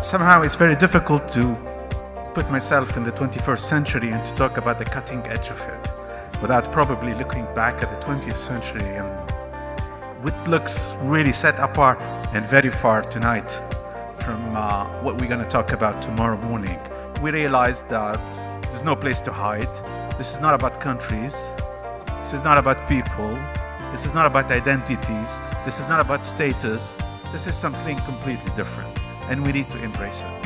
Somehow it's very difficult to put myself in the 21st century and to talk about the cutting edge of it without probably looking back at the 20th century and what looks really set apart and very far tonight from what we're going to talk about tomorrow morning. We realized that there's no place to hide. This is not about countries. This is not about people. This is not about identities. This is not about status. This is something completely different, and we need to embrace it.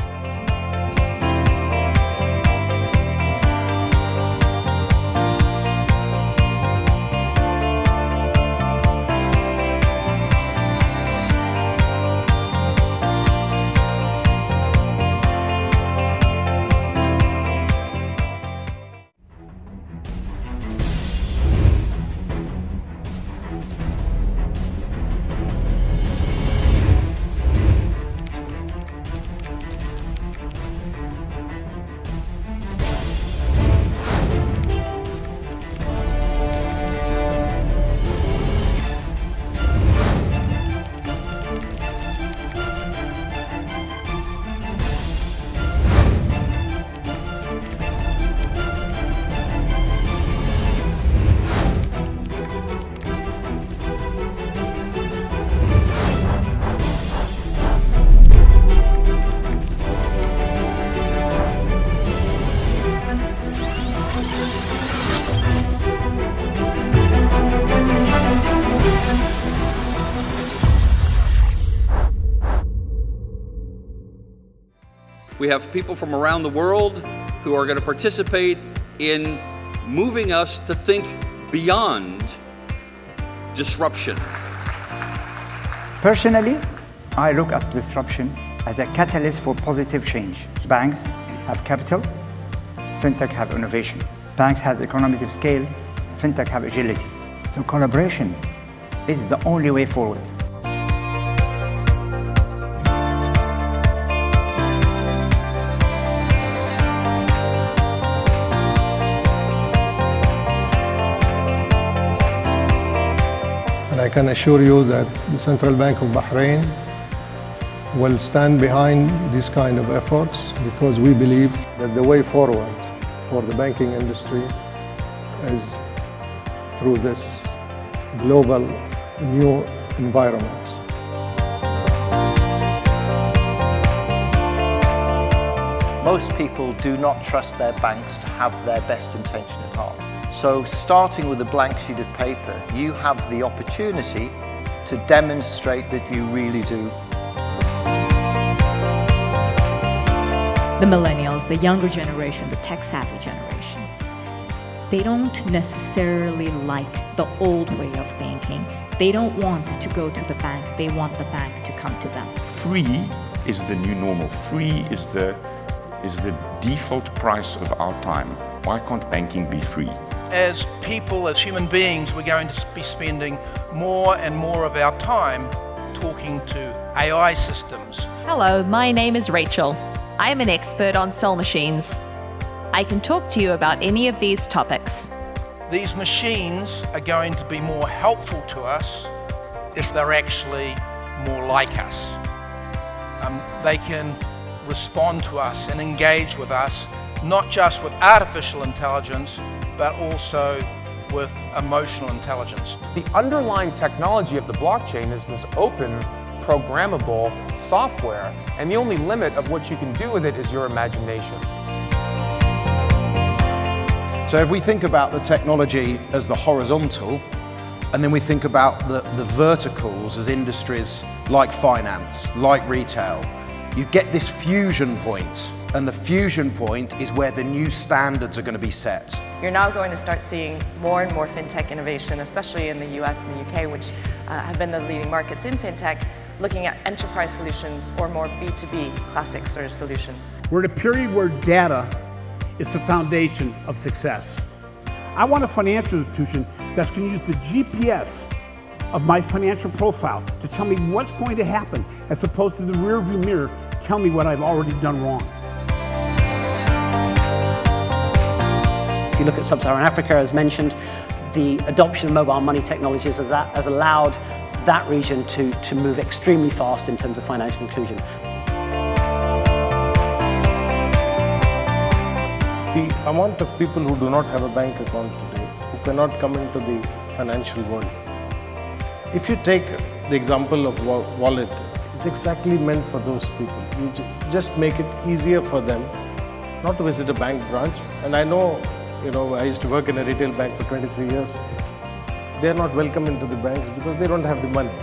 We have people from around the world who are going to participate in moving us to think beyond disruption. Personally, I look at disruption as a catalyst for positive change. Banks have capital, FinTech have innovation. Banks have economies of scale, FinTech have agility. So collaboration is the only way forward. And I can assure you that the Central Bank of Bahrain will stand behind these kind of efforts because we believe that the way forward for the banking industry is through this global new environment. Most people do not trust their banks to have their best intention at heart. So starting with a blank sheet of paper, you have the opportunity to demonstrate that you really do. The millennials, the younger generation, the tech-savvy generation, they don't necessarily like the old way of banking. They don't want to go to the bank. They want the bank to come to them. Free is the new normal. Free is the default price of our time. Why can't banking be free? As people, as human beings, we're going to be spending more and more of our time talking to AI systems. Hello, my name is Rachel. I'm an expert on cell machines. I can talk to you about any of these topics. These machines are going to be more helpful to us if they're actually more like us. They can respond to us and engage with us, not just with artificial intelligence, but also with emotional intelligence. The underlying technology of the blockchain is this open, programmable software, and the only limit of what you can do with it is your imagination. So if we think about the technology as the horizontal, and then we think about the verticals as industries like finance, like retail, you get this fusion point. And the fusion point is where the new standards are going to be set. You're now going to start seeing more and more FinTech innovation, especially in the US and the UK, which have been the leading markets in FinTech, looking at enterprise solutions or more B2B classic sort of solutions. We're at a period where data is the foundation of success. I want a financial institution that's going to use the GPS of my financial profile to tell me what's going to happen, as opposed to the rearview mirror tell me what I've already done wrong. If you look at sub-Saharan Africa, as mentioned, the adoption of mobile money technologies has allowed that region to move extremely fast in terms of financial inclusion. The amount of people who do not have a bank account today, who cannot come into the financial world. If you take the example of wallet, it's exactly meant for those people. You just make it easier for them not to visit a bank branch. And I know, I used to work in a retail bank for 23 years. They're not welcome into the banks because they don't have the money.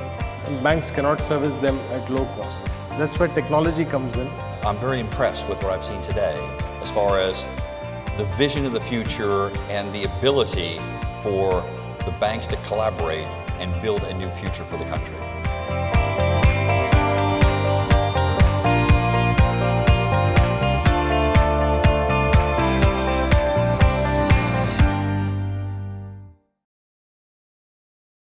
And banks cannot service them at low cost. That's where technology comes in. I'm very impressed with what I've seen today as far as the vision of the future and the ability for the banks to collaborate and build a new future for the country.